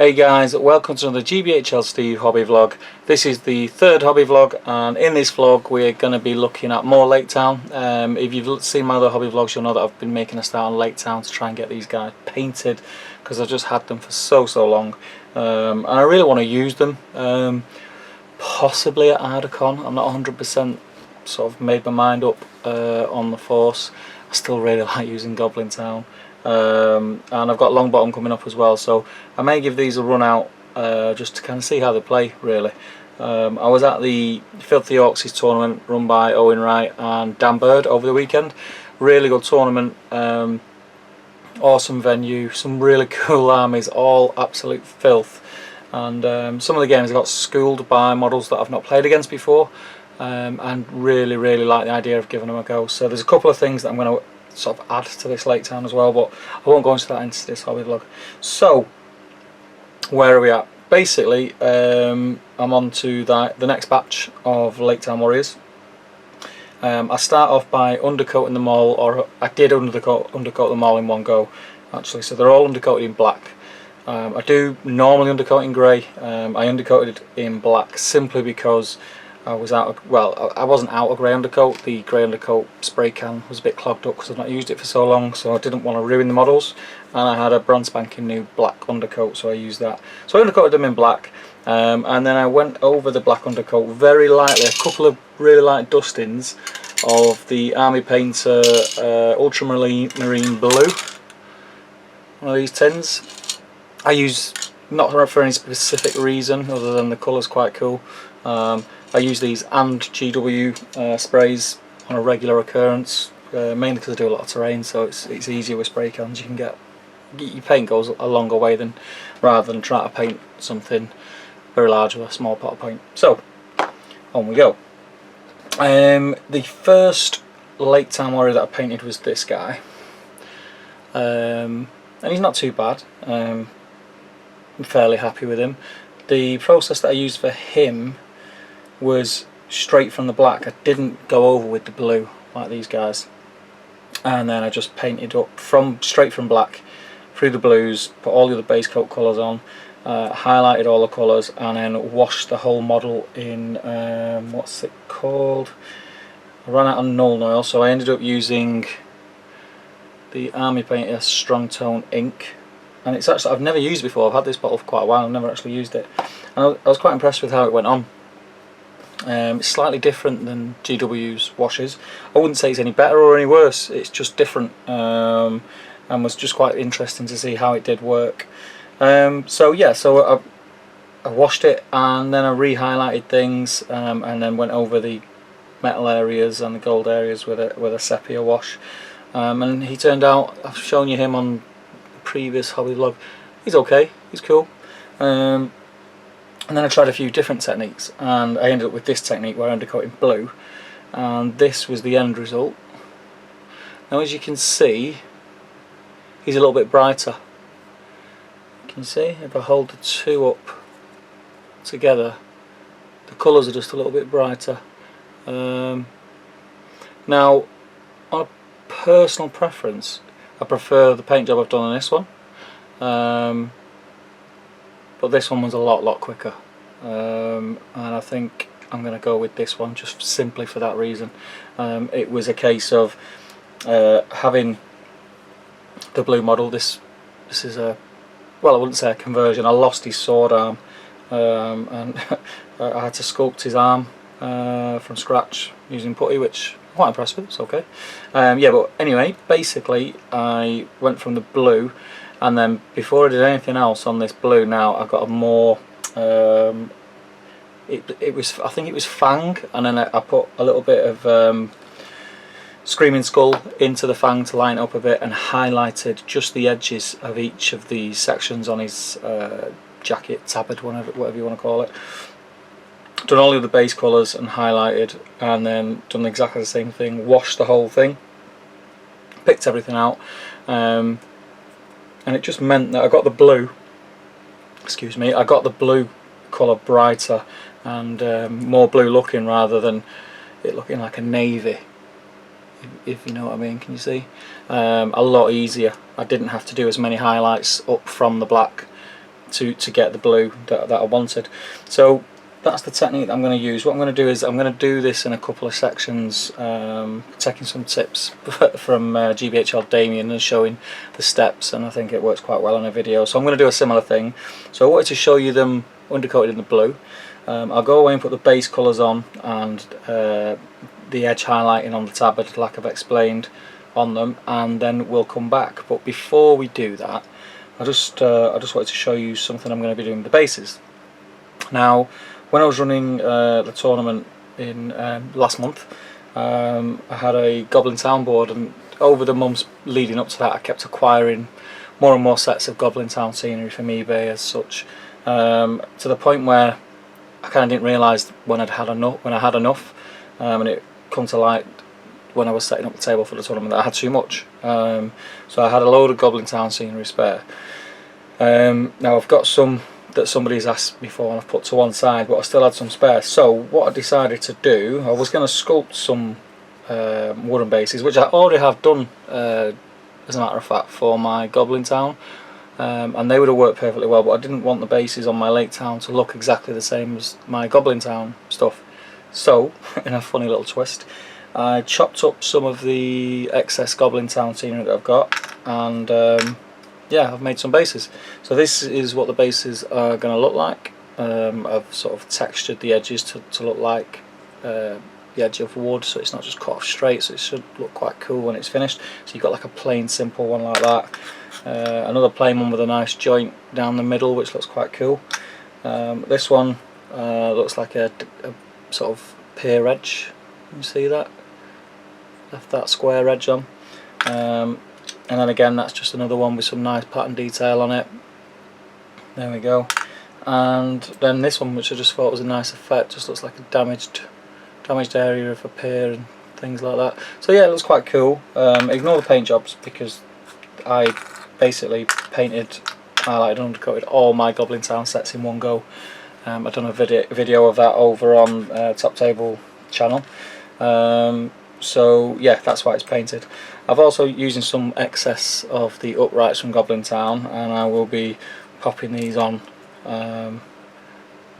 Hey guys, welcome to another GBHL Steve hobby vlog. This is the third hobby vlog, and in this vlog we're going to be looking at more Laketown. If you've seen my other hobby vlogs, you'll know that I've been making a start on Laketown to try and get these guys painted, because I've just had them for so long, and I really want to use them, possibly at Ardacon. I'm not 100% sort of made my mind up on the Force. I still really like using Goblin Town. And I've got Longbottom coming up as well, so I may give these a run out just to kind of see how they play, really. I was at the Filthy Orcs tournament run by Owen Wright and Dan Bird over the weekend. Really good tournament, awesome venue, some really cool armies, all absolute filth. And some of the games I got schooled by models that I've not played against before, and really like the idea of giving them a go. So there's a couple of things that I'm going to sort of add to this Laketown as well, but I won't go into that into this hobby vlog. So where are we at? Basically, I'm on to the next batch of Laketown Warriors. I start off by undercoating them all, or I did undercoat them all in one go actually, so they're all undercoated in black. I do normally undercoat in grey. I undercoated in black simply because I was out of, well, I wasn't out of grey undercoat. The grey undercoat spray can was a bit clogged up because I've not used it for so long, so I didn't want to ruin the models, and I had a brand spanking new black undercoat, so I used that. So I undercoated them in black, and then I went over the black undercoat very lightly, a couple of really light dustings of the Army Painter Ultramarine Blue, one of these tins. I use, not for any specific reason other than the colour's quite cool. I use these and GW sprays on a regular occurrence, mainly because I do a lot of terrain, so it's easier with spray cans. You can get, your paint goes a longer way than, rather than trying to paint something very large with a small pot of paint. So on we go. The first Laketown Warrior that I painted was this guy, and he's not too bad. I'm fairly happy with him. The process that I used for him was straight from the black. I didn't go over with the blue like these guys, and then I just painted up straight from black through the blues, put all the other base coat colours on, highlighted all the colours, and then washed the whole model in what's it called? I ran out of Null Oil, so I ended up using the Army Painter Strong Tone ink, and it's actually, I've never used it before. I've had this bottle for quite a while, I've never actually used it, and I was quite impressed with how it went on. It's slightly different than GW's washes. I wouldn't say it's any better or any worse, it's just different, and was just quite interesting to see how it did work. So yeah, so I washed it, and then I re-highlighted things, and then went over the metal areas and the gold areas with a sepia wash, and he turned out, I've shown you him on the previous hobby vlog, he's okay, he's cool. And then I tried a few different techniques, and I ended up with this technique where I undercoat in blue, and this was the end result. Now as you can see, he's a little bit brighter. You can see, if I hold the two up together, the colours are just a little bit brighter. Now, on a personal preference, I prefer the paint job I've done on this one. But this one was a lot quicker, and I think I'm going to go with this one just simply for that reason. It was a case of having the blue model. This is a, well, I wouldn't say a conversion. I lost his sword arm, and I had to sculpt his arm from scratch using putty, which I'm quite impressed with. It's okay. Yeah, but anyway, basically I went from the blue, and then before I did anything else on this blue, now I've got a more, it was, I think it was Fang, and then I put a little bit of Screaming Skull into the Fang to line it up a bit, and highlighted just the edges of each of the sections on his jacket, tabard, whatever you want to call it. Done all the other base colours and highlighted, and then done exactly the same thing, washed the whole thing, picked everything out, and it just meant that I got the blue, excuse me, I got the blue colour brighter and more blue looking, rather than it looking like a navy, if you know what I mean. Can you see? A lot easier. I didn't have to do as many highlights up from the black to get the blue that I wanted. So that's the technique that I'm going to use. What I'm going to do is I'm going to do this in a couple of sections, taking some tips from GBHL Damien and showing the steps, and I think it works quite well in a video. So I'm going to do a similar thing. So I wanted to show you them undercoated in the blue. I'll go away and put the base colours on and the edge highlighting on the tabard like I've explained on them, and then we'll come back. But before we do that, I just wanted to show you something I'm going to be doing with the bases. Now, when I was running the tournament in last month, I had a Goblin Town board, and over the months leading up to that I kept acquiring more and more sets of Goblin Town scenery from eBay as such, to the point where I kind of didn't realise when I had enough, and it come to light when I was setting up the table for the tournament that I had too much. So I had a load of Goblin Town scenery spare. Now I've got some that somebody's asked me for and I've put to one side, but I still had some spare. So what I decided to do, I was going to sculpt some wooden bases, which I already have done as a matter of fact for my Goblin Town, and they would have worked perfectly well, but I didn't want the bases on my Laketown to look exactly the same as my Goblin Town stuff. So in a funny little twist, I chopped up some of the excess Goblin Town scenery that I've got, and yeah, I've made some bases. So this is what the bases are going to look like. I've sort of textured the edges to look like the edge of wood, so it's not just cut off straight, so it should look quite cool when it's finished. So you've got like a plain simple one like that, another plain one with a nice joint down the middle which looks quite cool. This one looks like a sort of pier edge. You see that? Left that square edge on. And then again, that's just another one with some nice pattern detail on it. There we go. And then this one, which I just thought was a nice effect, just looks like a damaged area of a pier and things like that. So yeah, it looks quite cool. Ignore the paint jobs because I basically painted, highlighted and undercoated all my Goblin Town sets in one go. I've done a video of that over on Top Table channel. So yeah, that's why it's painted. I've also using some excess of the uprights from Goblin Town, and I will be popping these on,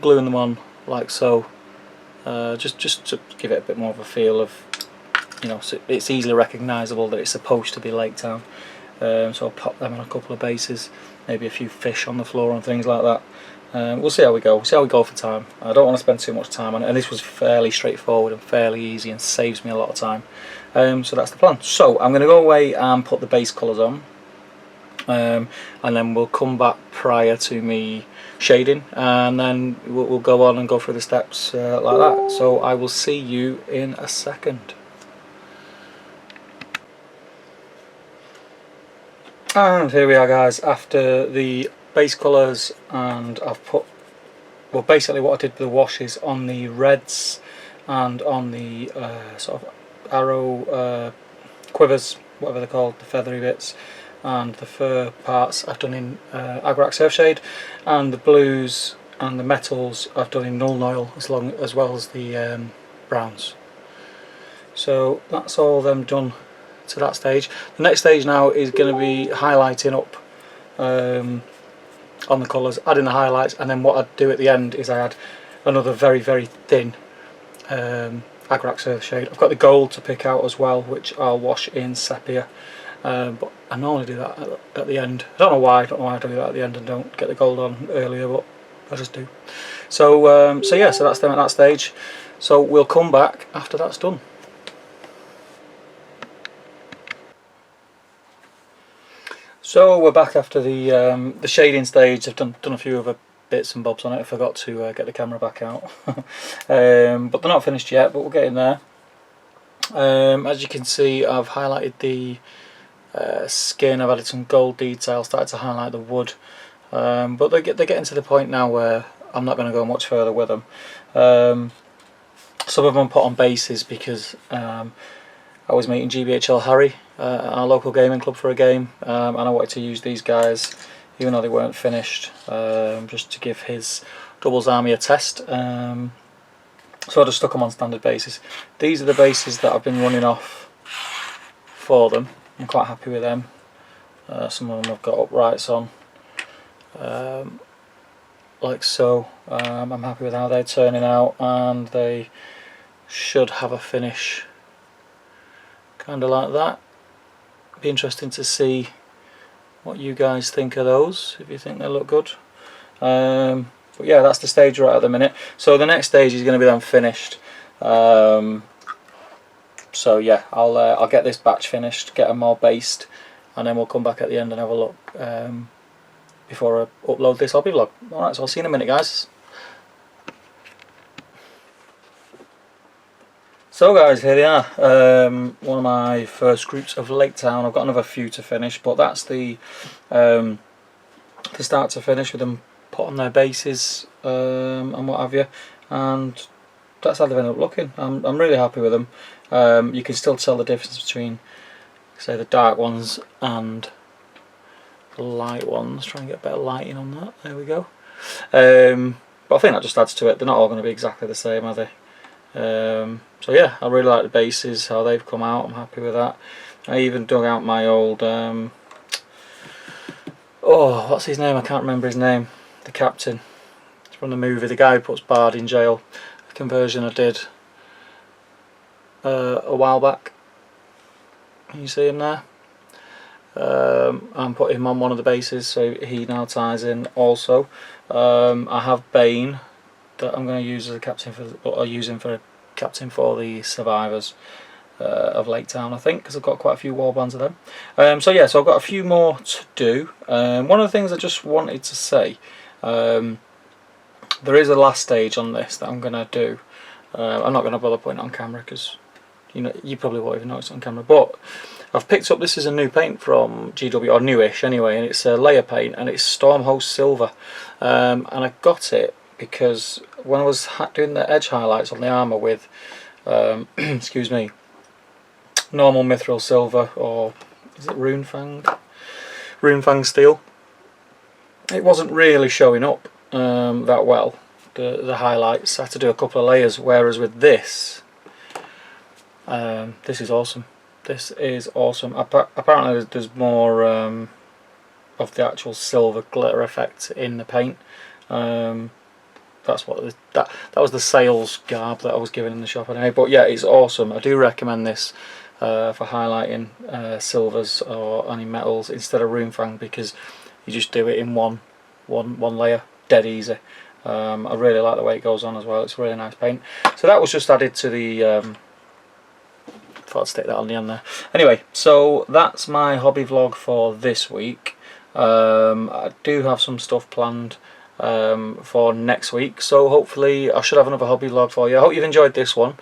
gluing them on like so, just to give it a bit more of a feel of, you know, so it's easily recognisable that it's supposed to be Laketown. So I'll pop them on a couple of bases, maybe a few fish on the floor and things like that. We'll see how we go. We'll see how we go for time. I don't want to spend too much time on it, and this was fairly straightforward and fairly easy and saves me a lot of time. So that's the plan. So I'm going to go away and put the base colours on, and then we'll come back prior to me shading, and then we'll go on and go through the steps like that. So I will see you in a second. And here we are, guys, after the base colours, and I've put, well, basically what I did with the washes on the reds and on the sort of arrow quivers, whatever they're called, the feathery bits, and the fur parts I've done in Agrax Earthshade, and the blues and the metals I've done in Null Oil, as well as the browns. So that's all them done to that stage. The next stage now is going to be highlighting up on the colours, adding the highlights, and then what I'd do at the end is I add another very, very thin Agrax Earthshade. I've got the gold to pick out as well, which I'll wash in sepia, but I normally do that at the end. I don't know why I do that at the end and don't get the gold on earlier, but I just do. So yeah, so that's them at that stage. So we'll come back after that's done. So we're back after the shading stage. I've done a few other bits and bobs on it. I forgot to get the camera back out, but they're not finished yet. But we'll get in there. As you can see, I've highlighted the skin. I've added some gold detail. Started to highlight the wood, but they're getting to the point now where I'm not going to go much further with them. Some of them put on bases because I was meeting GBHL Harry at our local gaming club for a game, and I wanted to use these guys even though they weren't finished, just to give his doubles army a test. So I just stuck them on standard bases. These are the bases that I've been running off for them. I'm quite happy with them. Some of them I've got uprights on. like so. I'm happy with how they're turning out, and they should have a finish kind of like that. Be interesting to see what you guys think of those, if you think they look good. But yeah, that's the stage we're at the minute. So the next stage is going to be then finished. So yeah, I'll get this batch finished, get them all based, and then we'll come back at the end and have a look before I upload this hobby vlog. Alright, so I'll see you in a minute, guys. So guys, here they are. One of my first groups of Laketown. I've got another few to finish, but that's the start to finish with them put on their bases and what have you. And that's how they've ended up looking. I'm really happy with them. You can still tell the difference between, say, the dark ones and the light ones. Try and get better lighting on that. There we go. But I think that just adds to it. They're not all going to be exactly the same, are they? So yeah, I really like the bases, how they've come out. I'm happy with that. I even dug out my old oh, what's his name? I can't remember his name. The captain. It's from the movie, the guy who puts Bard in jail. A conversion I did a while back. Can you see him there? I'm putting him on one of the bases, so he now ties in also. I have Bane that I'm going to use as a captain for, or use him for a captain for the survivors of Laketown, I think, because I've got quite a few warbands of them. So yeah, so I've got a few more to do. One of the things I just wanted to say, there is a last stage on this that I'm going to do. I'm not going to bother putting it on camera because you probably won't even notice it on camera, but I've picked up, this is a new paint from GW, or newish anyway, and it's a layer paint, and it's Stormhost Silver. And I got it because when I was doing the edge highlights on the armour with excuse me, normal mithril silver, or is it runefang steel, it wasn't really showing up that well, the highlights. I had to do a couple of layers, whereas with this this is awesome. This is awesome. Apparently there's more of the actual silver glitter effect in the paint. That's what that was the sales garb that I was given in the shop anyway. But yeah, it's awesome. I do recommend this for highlighting silvers or any metals instead of runefang, because you just do it in one layer, dead easy. I really like the way it goes on as well. It's a really nice paint. So that was just added to the thought I'd stick that on the end there. Anyway, so that's my hobby vlog for this week. I do have some stuff planned for next week, so hopefully I should have another hobby vlog for you. I hope you've enjoyed this one.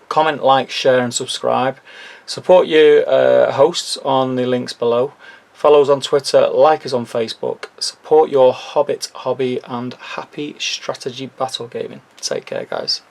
Comment, like, share and subscribe. Support your hosts on the links below. Follow us on Twitter, like us on Facebook. Support your Hobbit hobby, and happy strategy battle gaming. Take care, guys.